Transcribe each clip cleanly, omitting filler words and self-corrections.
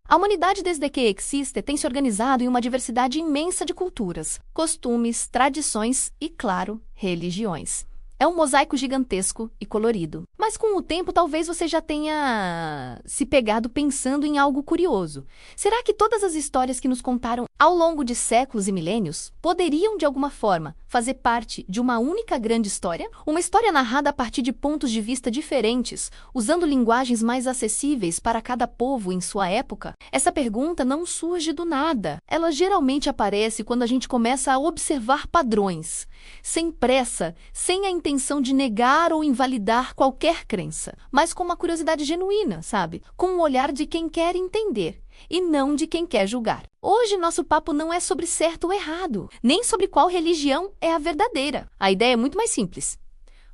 A humanidade, desde que existe, tem se organizado em uma diversidade imensa de culturas, costumes, tradições e, claro, religiões. É um mosaico gigantesco e colorido. Mas com o tempo, talvez você já tenha se pegado pensando em algo curioso. Será que todas as histórias que nos contaram ao longo de séculos e milênios poderiam, de alguma forma, fazer parte de uma única grande história? Uma história narrada a partir de pontos de vista diferentes, usando linguagens mais acessíveis para cada povo em sua época? Essa pergunta não surge do nada. Ela geralmente aparece quando a gente começa a observar padrões, sem pressa, sem a intenção de negar ou invalidar qualquer crença, mas com uma curiosidade genuína, sabe? Com um olhar de quem quer entender e não de quem quer julgar. Hoje nosso papo não é sobre certo ou errado, nem sobre qual religião é a verdadeira. A ideia é muito mais simples.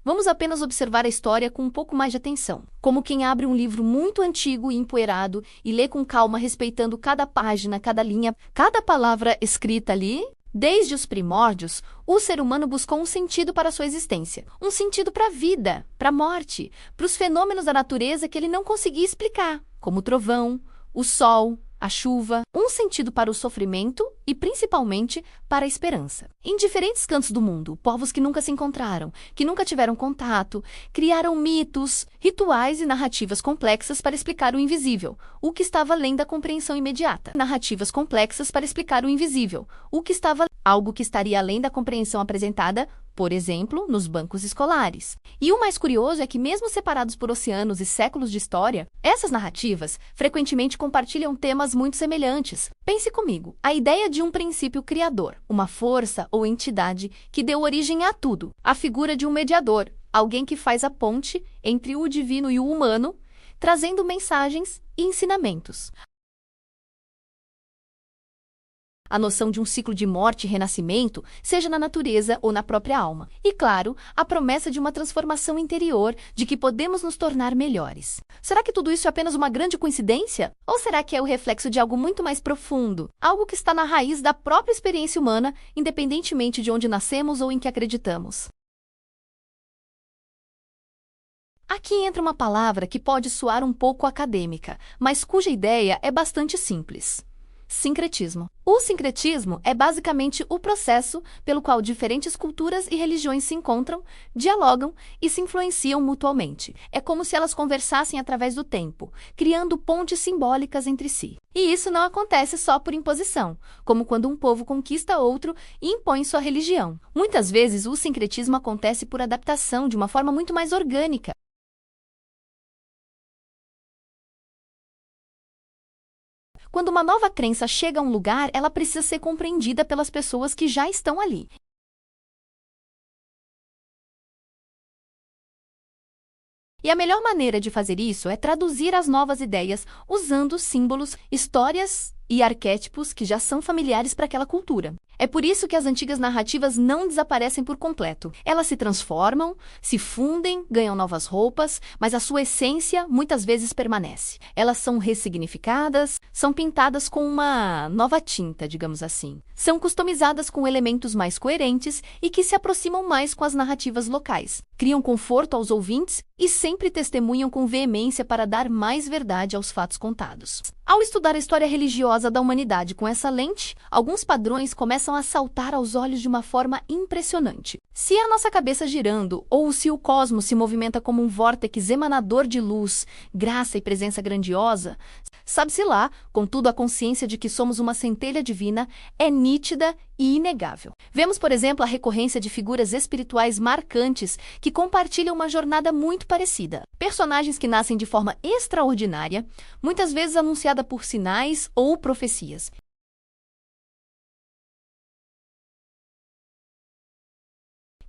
Vamos apenas observar a história com um pouco mais de atenção, como quem abre um livro muito antigo e empoeirado e lê com calma, respeitando cada página, cada linha, cada palavra escrita ali. Desde os primórdios, o ser humano buscou um sentido para a sua existência, um sentido para a vida, para a morte, para os fenômenos da natureza que ele não conseguia explicar, como o trovão, o sol, a chuva, um sentido para o sofrimento e, principalmente, para a esperança. Em diferentes cantos do mundo, povos que nunca se encontraram, que nunca tiveram contato, criaram mitos, rituais e narrativas complexas para explicar o invisível, o que estava além da compreensão imediata. Narrativas complexas para explicar o invisível, o que estava algo que estaria além da compreensão apresentada, por exemplo, nos bancos escolares. E o mais curioso é que, mesmo separados por oceanos e séculos de história, essas narrativas frequentemente compartilham temas muito semelhantes. Pense comigo, a ideia de um princípio criador, uma força ou entidade que deu origem a tudo, a figura de um mediador, alguém que faz a ponte entre o divino e o humano, trazendo mensagens e ensinamentos. A noção de um ciclo de morte e renascimento, seja na natureza ou na própria alma. E, claro, a promessa de uma transformação interior, de que podemos nos tornar melhores. Será que tudo isso é apenas uma grande coincidência? Ou será que é o reflexo de algo muito mais profundo? Algo que está na raiz da própria experiência humana, independentemente de onde nascemos ou em que acreditamos? Aqui entra uma palavra que pode soar um pouco acadêmica, mas cuja ideia é bastante simples. Sincretismo. O sincretismo é basicamente o processo pelo qual diferentes culturas e religiões se encontram, dialogam e se influenciam mutuamente. É como se elas conversassem através do tempo, criando pontes simbólicas entre si. E isso não acontece só por imposição, como quando um povo conquista outro e impõe sua religião. Muitas vezes o sincretismo acontece por adaptação de uma forma muito mais orgânica. Quando uma nova crença chega a um lugar, ela precisa ser compreendida pelas pessoas que já estão ali. E a melhor maneira de fazer isso é traduzir as novas ideias usando símbolos, histórias e arquétipos que já são familiares para aquela cultura. É por isso que as antigas narrativas não desaparecem por completo. Elas se transformam, se fundem, ganham novas roupas, mas a sua essência muitas vezes permanece. Elas são ressignificadas, são pintadas com uma nova tinta, digamos assim. São customizadas com elementos mais coerentes e que se aproximam mais com as narrativas locais. Criam conforto aos ouvintes e sempre testemunham com veemência para dar mais verdade aos fatos contados. Ao estudar a história religiosa da humanidade com essa lente, alguns padrões começam a saltar aos olhos de uma forma impressionante. Se é a nossa cabeça girando, ou se o cosmos se movimenta como um vórtex emanador de luz, graça e presença grandiosa, sabe-se lá, contudo a consciência de que somos uma centelha divina é nítida e inegável. Vemos, por exemplo, a recorrência de figuras espirituais marcantes que compartilham uma jornada muito parecida. Personagens que nascem de forma extraordinária, muitas vezes anunciada por sinais ou profecias.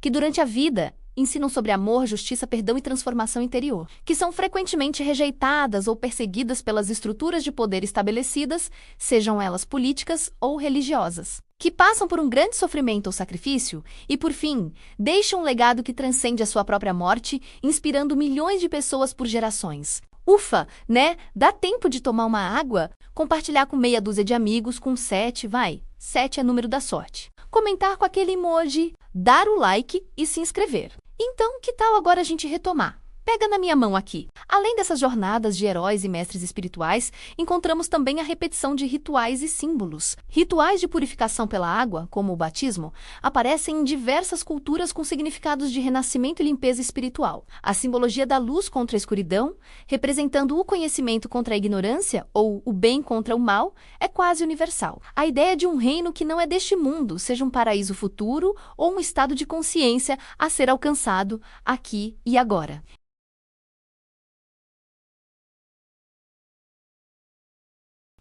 Que durante a vida ensinam sobre amor, justiça, perdão e transformação interior, que são frequentemente rejeitadas ou perseguidas pelas estruturas de poder estabelecidas, sejam elas políticas ou religiosas, que passam por um grande sofrimento ou sacrifício e, por fim, deixam um legado que transcende a sua própria morte, inspirando milhões de pessoas por gerações. Ufa, né? Dá tempo de tomar uma água? Compartilhar com meia dúzia de amigos, com 7, vai. 7 é número da sorte. Comentar com aquele emoji, dar o like e se inscrever. Então, que tal agora a gente retomar? Pega na minha mão aqui. Além dessas jornadas de heróis e mestres espirituais, encontramos também a repetição de rituais e símbolos. Rituais de purificação pela água, como o batismo, aparecem em diversas culturas com significados de renascimento e limpeza espiritual. A simbologia da luz contra a escuridão, representando o conhecimento contra a ignorância ou o bem contra o mal, é quase universal. A ideia de um reino que não é deste mundo, seja um paraíso futuro ou um estado de consciência a ser alcançado aqui e agora.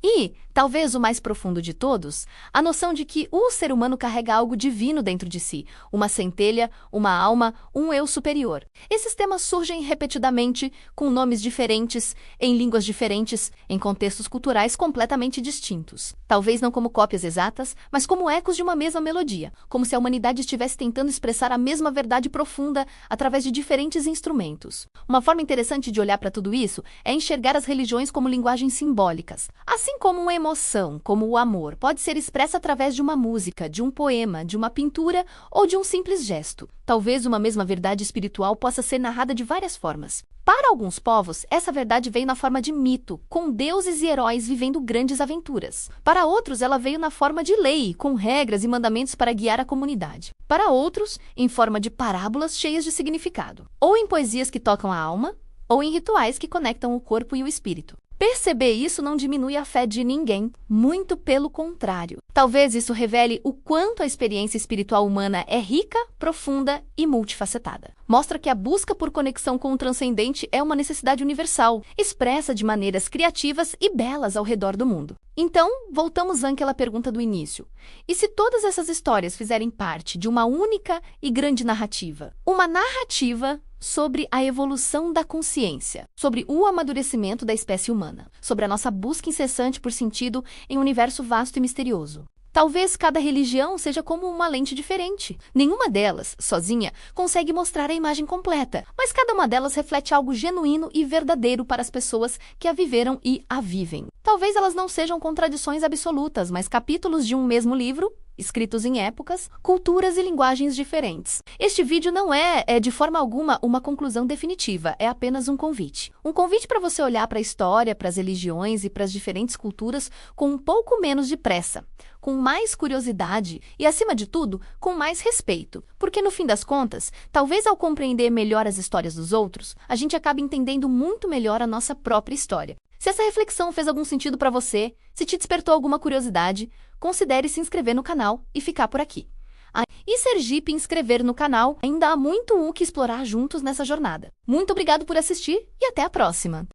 E, talvez o mais profundo de todos, a noção de que o ser humano carrega algo divino dentro de si, uma centelha, uma alma, um eu superior. Esses temas surgem repetidamente, com nomes diferentes, em línguas diferentes, em contextos culturais completamente distintos. Talvez não como cópias exatas, mas como ecos de uma mesma melodia, como se a humanidade estivesse tentando expressar a mesma verdade profunda através de diferentes instrumentos. Uma forma interessante de olhar para tudo isso é enxergar as religiões como linguagens simbólicas. Assim como uma emoção, como o amor, pode ser expressa através de uma música, de um poema, de uma pintura ou de um simples gesto. Talvez uma mesma verdade espiritual possa ser narrada de várias formas. Para alguns povos, essa verdade veio na forma de mito, com deuses e heróis vivendo grandes aventuras. Para outros, ela veio na forma de lei, com regras e mandamentos para guiar a comunidade. Para outros, em forma de parábolas cheias de significado, ou em poesias que tocam a alma, ou em rituais que conectam o corpo e o espírito. Perceber isso não diminui a fé de ninguém, muito pelo contrário. Talvez isso revele o quanto a experiência espiritual humana é rica, profunda e multifacetada. Mostra que a busca por conexão com o transcendente é uma necessidade universal, expressa de maneiras criativas e belas ao redor do mundo. Então, voltamos àquela pergunta do início. E se todas essas histórias fizerem parte de uma única e grande narrativa? Uma narrativa sobre a evolução da consciência, sobre o amadurecimento da espécie humana, sobre a nossa busca incessante por sentido em um universo vasto e misterioso. Talvez cada religião seja como uma lente diferente. Nenhuma delas, sozinha, consegue mostrar a imagem completa, mas cada uma delas reflete algo genuíno e verdadeiro para as pessoas que a viveram e a vivem. Talvez elas não sejam contradições absolutas, mas capítulos de um mesmo livro, escritos em épocas, culturas e linguagens diferentes. Este vídeo não é de forma alguma uma conclusão definitiva, é apenas um convite. Um convite para você olhar para a história, para as religiões e para as diferentes culturas com um pouco menos de pressa, com mais curiosidade e, acima de tudo, com mais respeito. Porque, no fim das contas, talvez ao compreender melhor as histórias dos outros, a gente acabe entendendo muito melhor a nossa própria história. Se essa reflexão fez algum sentido para você, se te despertou alguma curiosidade, considere se inscrever no canal e ficar por aqui. E Sergipe inscrever no canal, ainda há muito o que explorar juntos nessa jornada. Muito obrigado por assistir e até a próxima!